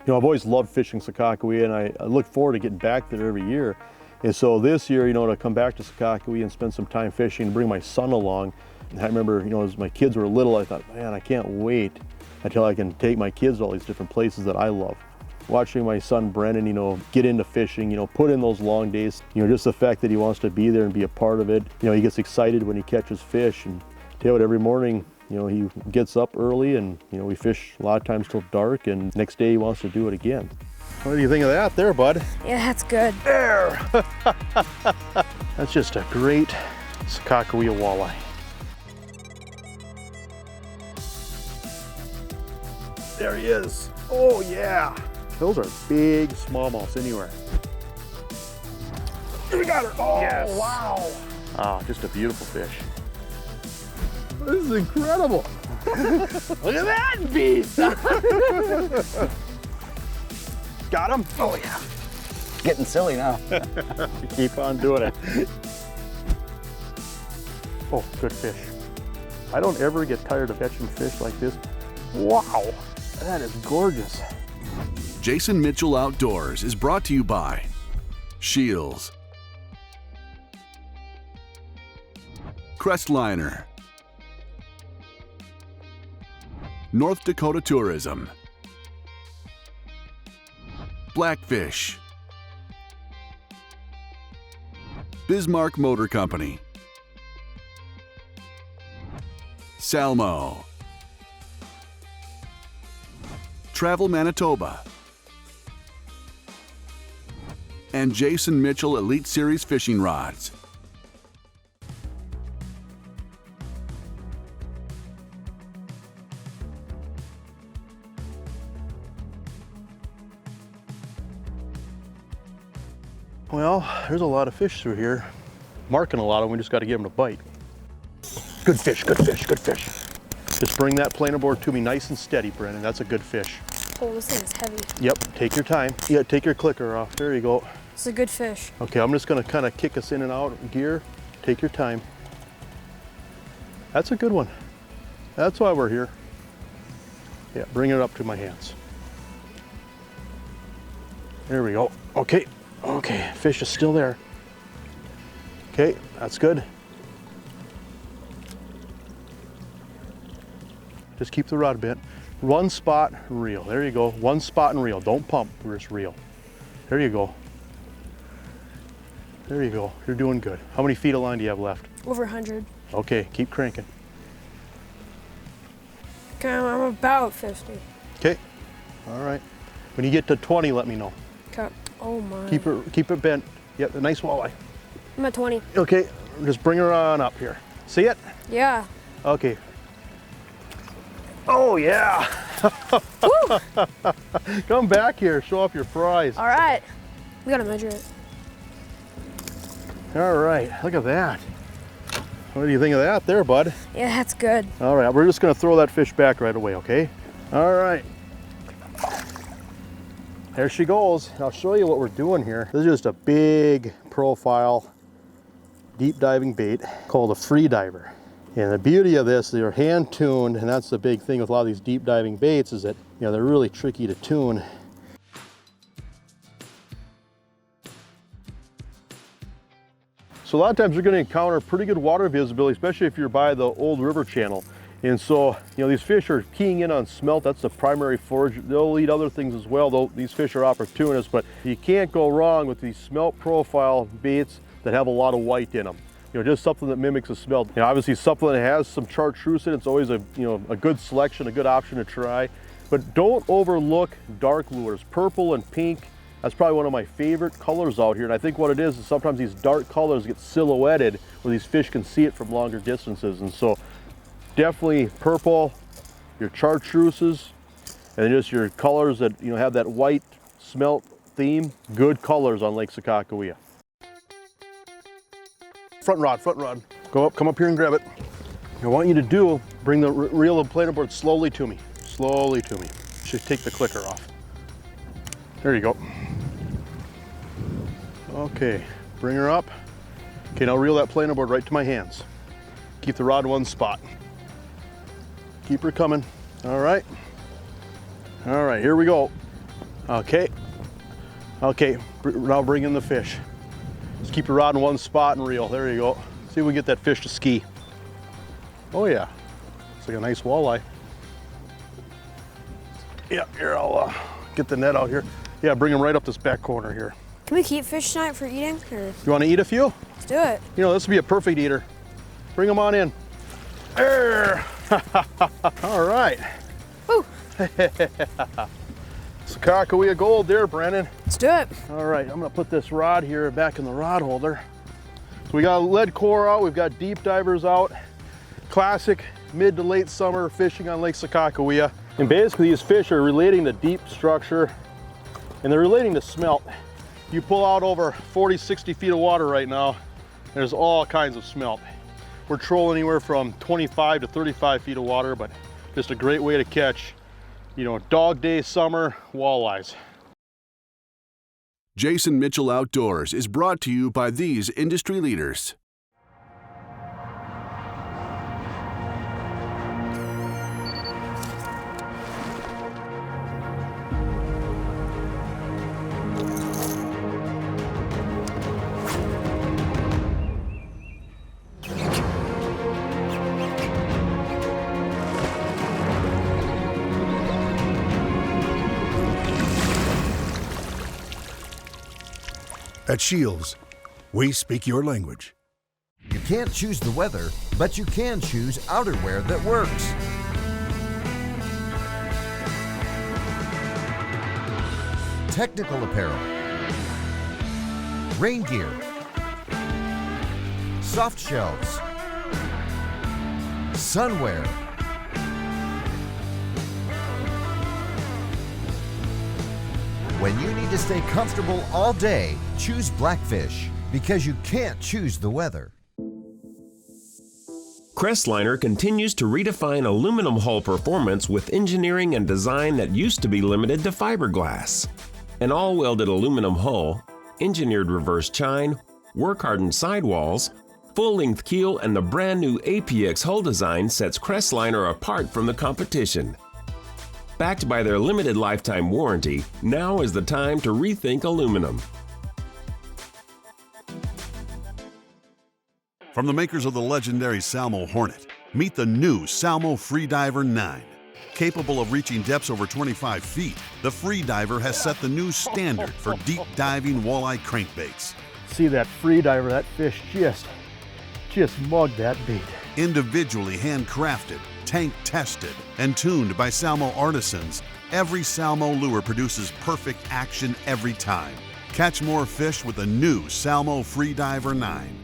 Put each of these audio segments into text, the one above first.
You know, I've always loved fishing Sakakawea, and I look forward to getting back there every year. And so this year, you know, to come back to Sakakawea and spend some time fishing and bring my son along. And I remember, you know, as my kids were little, I thought, man, I can't wait until I can take my kids to all these different places that I love. Watching my son Brennan, you know, get into fishing, you know, put in those long days, you know, just the fact that he wants to be there and be a part of it. You know, he gets excited when he catches fish, and tell you what, every morning, you know, he gets up early and, you know, we fish a lot of times till dark, and next day he wants to do it again. What do you think of that there, bud? Yeah, that's good. There! That's just a great Sakakawea walleye. There he is. Oh yeah. Those are big smallmouths anywhere. We got her. Oh, yes. Wow. Ah, just a beautiful fish. This is incredible. Look at that beast. Got him? Oh yeah. Getting silly now. Keep on doing it. Oh, good fish. I don't ever get tired of catching fish like this. Wow, that is gorgeous. Jason Mitchell Outdoors is brought to you by Shields, Crestliner, North Dakota Tourism, Blackfish, Bismarck Motor Company, Salmo, Travel Manitoba, and Jason Mitchell Elite Series Fishing Rods. Well, there's a lot of fish through here. Marking a lot of them, we just got to get them to bite. Good fish, good fish, good fish. Just bring that planer board to me nice and steady, Brennan. That's a good fish. Oh, this thing is heavy. Yep, take your time. Yeah, take your clicker off. There you go. It's a good fish. Okay, I'm just gonna kind of kick us in and out of gear. Take your time. That's a good one. That's why we're here. Yeah, bring it up to my hands. There we go. Okay, okay, fish is still there. Okay, that's good. Just keep the rod bent. One spot, reel. There you go. One spot and reel. Don't pump, just reel. There you go. There you go. You're doing good. How many feet of line do you have left? Over 100. Okay, keep cranking. Okay, I'm about 50. Okay. All right. When you get to 20, let me know. Okay. Oh my. Keep it bent. Yep, a nice walleye. I'm at 20. Okay, just bring her on up here. See it? Yeah. Okay. Oh yeah. Come back here, show off your prize. All right. We gotta measure it. All right, look at that. What do you think of that there, bud? Yeah, that's good. All right, we're just gonna throw that fish back right away, okay? All right. There she goes. I'll show you what we're doing here. This is just a big profile, deep diving bait called a Freediver. And the beauty of this, they're hand tuned, and that's the big thing with a lot of these deep diving baits is that, you know, they're really tricky to tune. So a lot of times you're going to encounter pretty good water visibility, especially if you're by the old river channel. And so, you know, these fish are keying in on smelt. That's the primary forage. They'll eat other things as well, though these fish are opportunists, but you can't go wrong with these smelt profile baits that have a lot of white in them. You know, just something that mimics a smelt. You know, obviously something that has some chartreuse in it, it's always a, you know, a good selection, a good option to try. But don't overlook dark lures. Purple and pink, that's probably one of my favorite colors out here. And I think what it is sometimes these dark colors get silhouetted where these fish can see it from longer distances. And so definitely purple, your chartreuses, and just your colors that, you know, have that white smelt theme. Good colors on Lake Sakakawea. Front rod, front rod. Go up, come up here and grab it. I want you to do, bring the reel and planer board slowly to me. Slowly to me. Should take the clicker off. There you go. Okay, bring her up. Okay, now reel that planer board right to my hands. Keep the rod in one spot. Keep her coming. All right. All right, here we go. Okay. Okay, now bring in the fish. Just keep your rod in one spot and reel. There you go. See if we can get that fish to ski. Oh yeah, it's like a nice walleye. Yeah, here, I'll get the net out here. Yeah, bring him right up this back corner here. Can we keep fish tonight for eating? Or? You want to eat a few? Let's do it. You know, this would be a perfect eater. Bring them on in. There. All right. Woo. Sakakawea gold there, Brandon. Let's do it. All right, I'm gonna put this rod here back in the rod holder. So we got lead core out, we've got deep divers out. Classic mid to late summer fishing on Lake Sakakawea. And basically these fish are relating to deep structure and they're relating to smelt. You pull out over 40, 60 feet of water right now, there's all kinds of smelt. We're trolling anywhere from 25 to 35 feet of water, but just a great way to catch, you know, dog day summer walleyes. Jason Mitchell Outdoors is brought to you by these industry leaders. At Shields, we speak your language. You can't choose the weather, but you can choose outerwear that works. Technical apparel, rain gear, soft shells, sunwear, when you need to stay comfortable all day, choose Blackfish, because you can't choose the weather. Crestliner continues to redefine aluminum hull performance with engineering and design that used to be limited to fiberglass. An all-welded aluminum hull, engineered reverse chine, work-hardened sidewalls, full-length keel, and the brand-new APX hull design sets Crestliner apart from the competition. Backed by their limited lifetime warranty, now is the time to rethink aluminum. From the makers of the legendary Salmo Hornet, meet the new Salmo Freediver 9. Capable of reaching depths over 25 feet, the Freediver has set the new standard for deep diving walleye crankbaits. See that Freediver, that fish just mugged that bait. Individually handcrafted, tank tested, and tuned by Salmo artisans, every Salmo lure produces perfect action every time. Catch more fish with the new Salmo Freediver 9.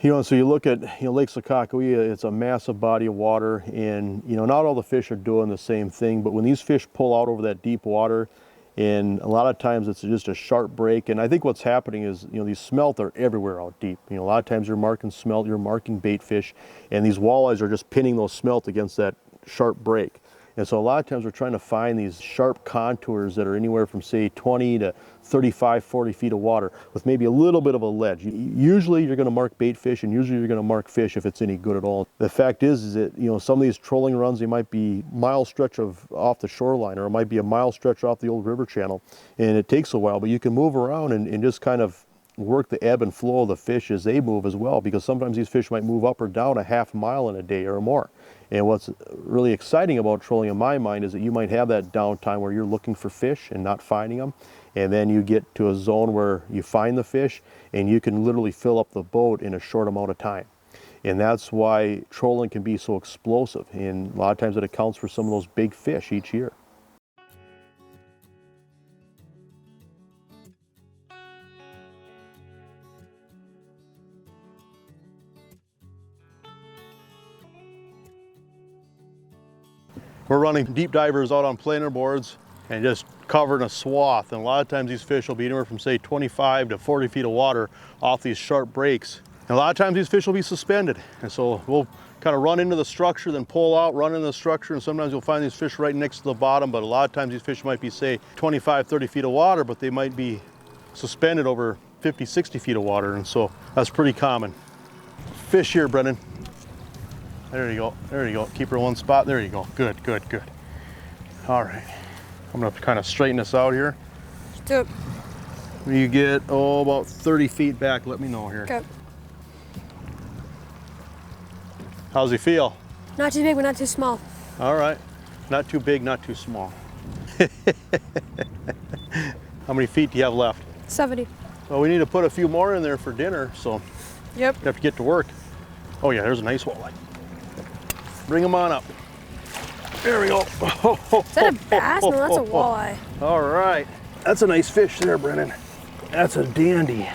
You know, so you look at, Lake Sakakawea, it's a massive body of water, and, not all the fish are doing the same thing, but when these fish pull out over that deep water, and a lot of times it's just a sharp break, and I think what's happening is, these smelt are everywhere out deep. A lot of times you're marking smelt, you're marking bait fish, and these walleyes are just pinning those smelt against that sharp break. And so a lot of times we're trying to find these sharp contours that are anywhere from, say, 20 to 35, 40 feet of water with maybe a little bit of a ledge. Usually you're going to mark bait fish, and usually you're going to mark fish if it's any good at all. The fact is that, some of these trolling runs, they might be mile stretch off the shoreline, or it might be a mile stretch off the old river channel, and it takes a while, but you can move around and just kind of work the ebb and flow of the fish as they move as well, because sometimes these fish might move up or down a half mile in a day or more. And what's really exciting about trolling in my mind is that you might have that downtime where you're looking for fish and not finding them, and then you get to a zone where you find the fish and you can literally fill up the boat in a short amount of time. And that's why trolling can be so explosive, and a lot of times it accounts for some of those big fish each year. We're running deep divers out on planer boards and just covering a swath. And a lot of times these fish will be anywhere from, say, 25 to 40 feet of water off these sharp breaks. And a lot of times these fish will be suspended. And so we'll kind of run into the structure, then pull out, run into the structure, and sometimes you'll find these fish right next to the bottom, but a lot of times these fish might be, say, 25, 30 feet of water, but they might be suspended over 50, 60 feet of water. And so that's pretty common. Fish here, Brendan. There you go, there you go. Keep her in one spot, there you go. Good, good, good. All right. I'm gonna have to kind of straighten this out here. Just do it. When you get, about 30 feet back, let me know here. Okay. How's he feel? Not too big, but not too small. All right. Not too big, not too small. How many feet do you have left? 70. Well, we need to put a few more in there for dinner, so Yep. you have to get to work. Oh yeah, there's a nice walleye. Bring them on up. There we go. Is that a bass? No, that's a walleye. All right. That's a nice fish there, Brennan. That's a dandy.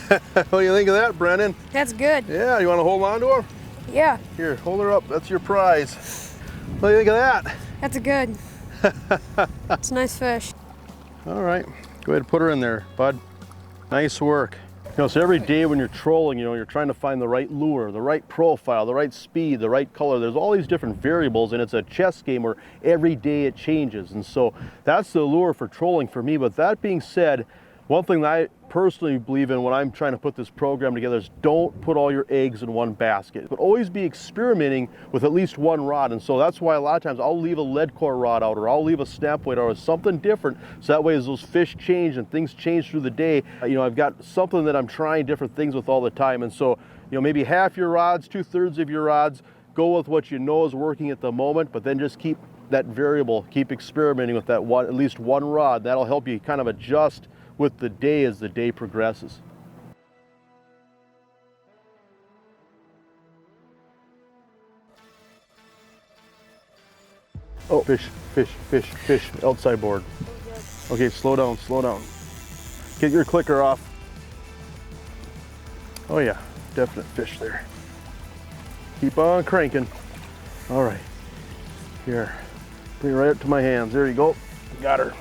What do you think of that, Brennan? That's good. Yeah, you want to hold on to her? Yeah, Here, hold her up. That's your prize. What do you think of that? that's a good. It's a nice fish. All right, go ahead and put her in there, bud. Nice work. So every day when you're trolling, you're trying to find the right lure, the right profile, the right speed, the right color. There's all these different variables, and it's a chess game where every day it changes. And so that's the lure for trolling for me. But that being said, one thing that I personally believe in when I'm trying to put this program together is don't put all your eggs in one basket, but always be experimenting with at least one rod. And so that's why a lot of times I'll leave a lead core rod out, or I'll leave a snap weight, or something different. So that way as those fish change and things change through the day, I've got something that I'm trying different things with all the time. And so, maybe half your rods, 2/3 of your rods, go with what you know is working at the moment, but then just keep that variable, keep experimenting with that one, at least one rod. That'll help you kind of adjust with the day as the day progresses. Oh, fish, fish, fish, fish, outside board. Okay, slow down, slow down. Get your clicker off. Oh yeah, definite fish there. Keep on cranking. All right, here, bring it right up to my hands. There you go, got her.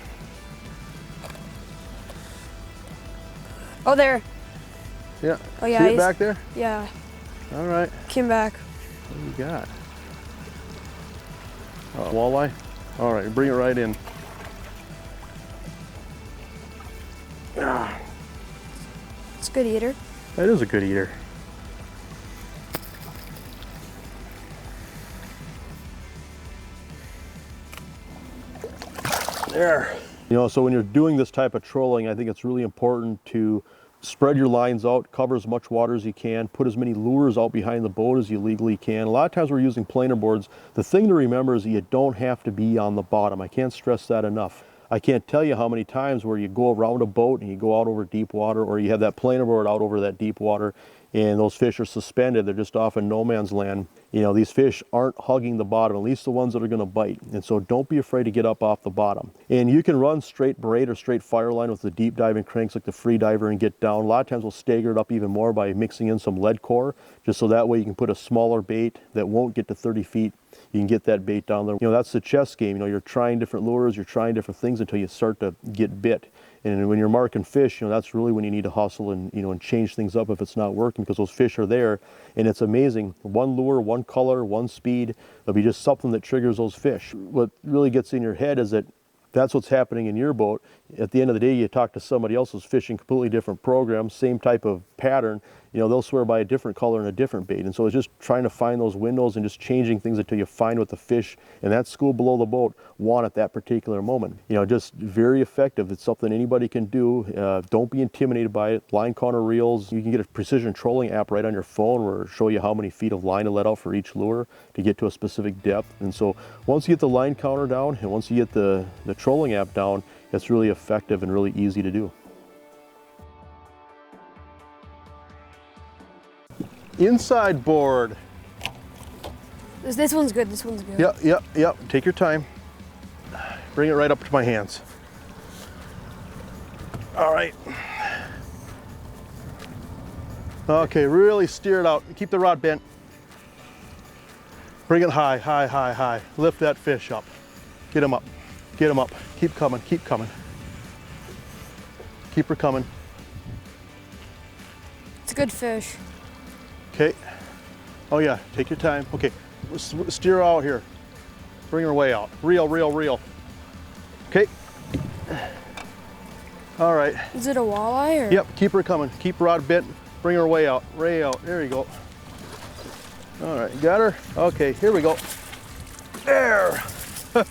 Oh, there. Yeah. Oh, yeah. See it back there? Yeah. All right. Came back. What do you got? Walleye? All right, bring it right in. It's a good eater. That is a good eater. There. So when you're doing this type of trolling, I think it's really important to spread your lines out, cover as much water as you can, put as many lures out behind the boat as you legally can. A lot of times we're using planer boards. The thing to remember is that you don't have to be on the bottom. I can't stress that enough. I can't tell you how many times where you go around a boat and you go out over deep water, or you have that planer board out over that deep water, and those fish are suspended. They're just off in no man's land. These fish aren't hugging the bottom, at least the ones that are going to bite. And so don't be afraid to get up off the bottom. And you can run straight braid or straight Fireline with the deep diving cranks like the Freediver and get down. A lot of times we'll stagger it up even more by mixing in some lead core, just so that way you can put a smaller bait that won't get to 30 feet. You can get that bait down there. That's the chess game. You're trying different lures, you're trying different things until you start to get bit. And when you're marking fish, that's really when you need to hustle and, and change things up if it's not working, because those fish are there. And it's amazing. One lure, one color, one speed, it'll be just something that triggers those fish. What really gets in your head is that that's what's happening in your boat. At the end of the day, you talk to somebody else who's fishing completely different program, same type of pattern, they'll swear by a different color and a different bait. And so it's just trying to find those windows and just changing things until you find what the fish in that school below the boat want at that particular moment. Just very effective. It's something anybody can do. Don't be intimidated by it. Line counter reels. You can get a precision trolling app right on your phone where it'll show you how many feet of line to let out for each lure to get to a specific depth. And so once you get the line counter down and once you get the trolling app down, it's really effective and really easy to do. Inside board. This one's good. This one's good. Yep. Take your time. Bring it right up to my hands. All right. Okay, really steer it out. Keep the rod bent. Bring it high, high, high, high. Lift that fish up. Get him up. Get him up. Keep coming, keep coming. Keep her coming. It's a good fish. Okay. Oh yeah, take your time. Okay, steer her out here. Bring her way out. Reel, reel, reel. Okay. All right. Is it a walleye or? Yep, keep her coming. Keep rod bent. Bring her way out. Way out. There you go. All right, got her? Okay, here we go. There. Yep.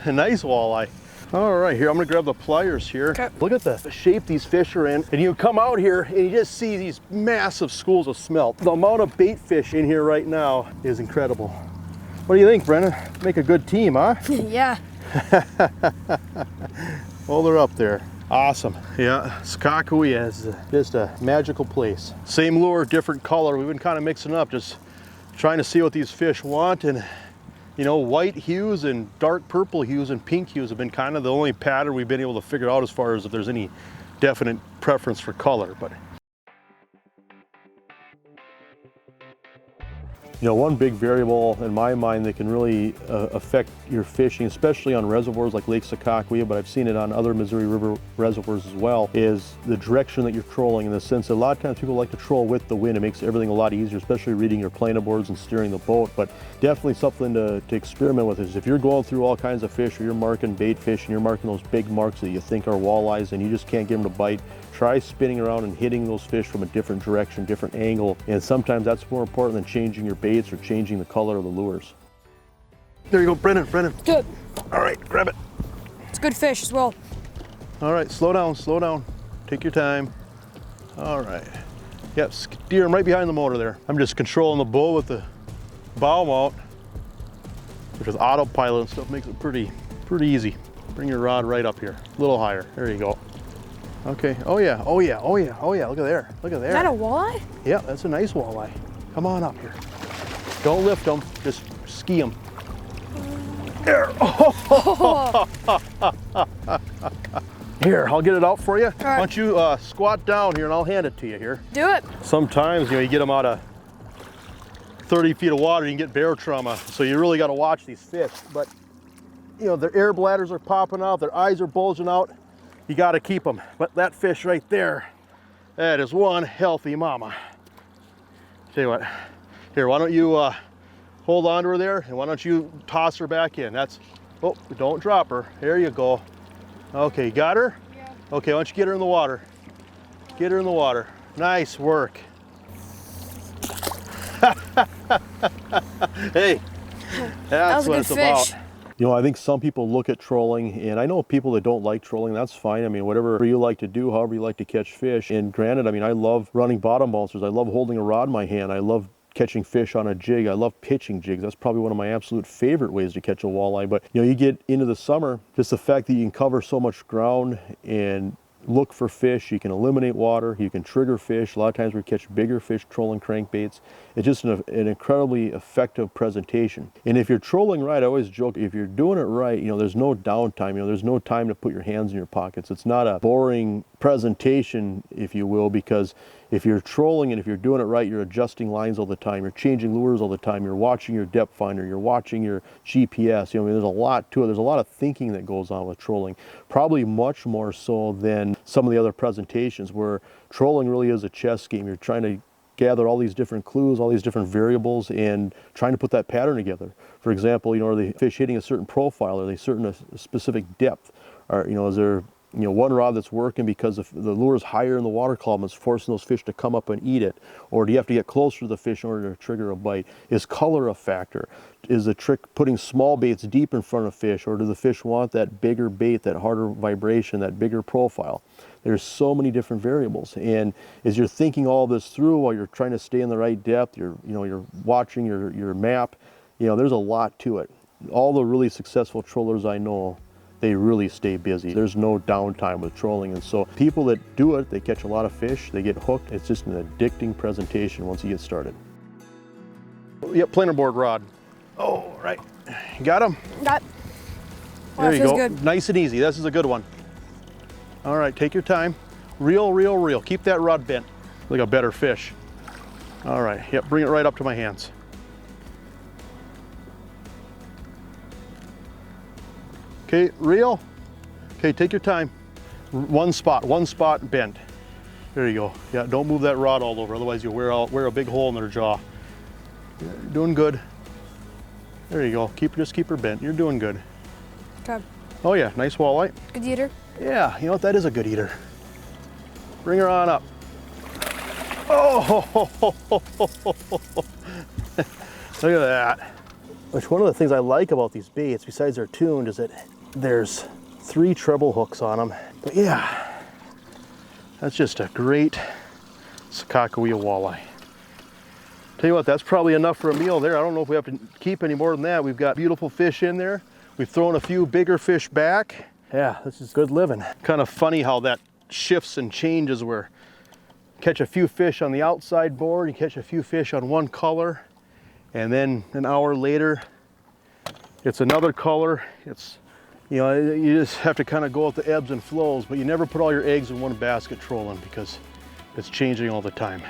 Nice walleye. All right, here, I'm gonna grab the pliers here. Okay. Look at the shape these fish are in. And you come out here and you just see these massive schools of smelt. The amount of bait fish in here right now is incredible. What do you think, Brennan? Make a good team, huh? Yeah. Well, they're up there. Awesome. Yeah, Sakakawea is just a magical place. Same lure, different color. We've been kind of mixing up, just trying to see what these fish want. And you know, white hues and dark purple hues and pink hues have been kind of the only pattern we've been able to figure out as far as if there's any definite preference for color. But you know, one big variable in my mind that can really affect your fishing, especially on reservoirs like Lake Sakakawea, but I've seen it on other Missouri River reservoirs as well, is the direction that you're trolling, in the sense that a lot of times people like to troll with the wind. It makes everything a lot easier, especially reading your planer boards and steering the boat. But definitely something to experiment with is if you're going through all kinds of fish, or you're marking bait fish and you're marking those big marks that you think are walleyes and you just can't get them to bite, try spinning around and hitting those fish from a different direction, different angle. And sometimes that's more important than changing your baits or changing the color of the lures. There you go, Brennan. Good. All right, grab it. It's good fish as well. All right, slow down. Take your time. All right. Yep, steer them right behind the motor there. I'm just controlling the bow with the bow mount, which with autopilot and stuff makes it pretty easy. Bring your rod right up here, a little higher. There you go. Okay, oh yeah, look at there. Is that a walleye? Yeah, that's a nice walleye. Come on up here. Don't lift them, just ski them. There. Here, I'll get it out for you. right. Why don't you squat down here and I'll hand it to you here. Do it. Sometimes, you know, you get them out of 30 feet of water, you can get bear trauma. So you really got to watch these fish. But, you know, their air bladders are popping out, their eyes are bulging out. You got to keep them. But that fish right there, that is one healthy mama. Tell you what, here, why don't you hold on to her there, and why don't you toss her back in? That's, oh, don't drop her. There you go. Okay, got her? Yeah. Okay, why don't you get her in the water? Get her in the water. Nice work. Hey, that's what it's about. You know, I think some people look at trolling, and I know people that don't like trolling. That's fine. I mean, whatever you like to do, however you like to catch fish. And granted, I mean, I love running bottom bouncers. I love holding a rod in my hand. I love catching fish on a jig. I love pitching jigs. That's probably one of my absolute favorite ways to catch a walleye. But, you know, you get into the summer, just the fact that you can cover so much ground and look for fish, you can eliminate water, you can trigger fish. A lot of times we catch bigger fish trolling crankbaits. It's just an incredibly effective presentation. And if you're trolling right, I always joke, if you're doing it right, you know, there's no downtime, you know, there's no time to put your hands in your pockets. It's not a boring presentation, if you will, because if you're trolling and if you're doing it right, you're adjusting lines all the time, you're changing lures all the time, you're watching your depth finder, you're watching your GPS. You know, I mean, there's a lot to it. There's a lot of thinking that goes on with trolling, probably much more so than some of the other presentations, where trolling really is a chess game. You're trying to gather all these different clues, all these different variables, and trying to put that pattern together. For example, you know, are the fish hitting a certain profile? Are they certain a specific depth? Or, you know, is there, you know, one rod that's working because the lure is higher in the water column, it's forcing those fish to come up and eat it? Or do you have to get closer to the fish in order to trigger a bite? Is color a factor? Is the trick putting small baits deep in front of fish, or do the fish want that bigger bait, that harder vibration, that bigger profile? There's so many different variables, and as you're thinking all this through while you're trying to stay in the right depth, you're watching your map, you know, there's a lot to it. All the really successful trollers I know, they really stay busy. There's no downtime with trolling, and so people that do it, they catch a lot of fish, they get hooked. It's just an addicting presentation once you get started. Yep, planer board rod. Oh, right. You got him? Got. There you go. Good. Nice and easy. This is a good one. All right, take your time. Reel, reel, reel. Keep that rod bent like a better fish. All right, yep, bring it right up to my hands. Okay, reel. Okay, take your time. One spot bent. There you go. Yeah, don't move that rod all over, otherwise you'll wear a big hole in their jaw. You're doing good. There you go. Just keep her bent. You're doing good. Okay. Oh yeah, nice walleye. Good eater. Yeah, you know what? That is a good eater. Bring her on up. Oh, look at that. Which one of the things I like about these baits, besides they're tuned, is that there's 3 treble hooks on them. But yeah, that's just a great Sakakawea walleye. Tell you what, that's probably enough for a meal there. I don't know if we have to keep any more than that. We've got beautiful fish in there. We've thrown a few bigger fish back. Yeah, this is good living. Kind of funny how that shifts and changes, where you catch a few fish on the outside board, you catch a few fish on one color, and then an hour later, it's another color. It's, you know, you just have to kind of go with the ebbs and flows, but you never put all your eggs in one basket trolling because it's changing all the time.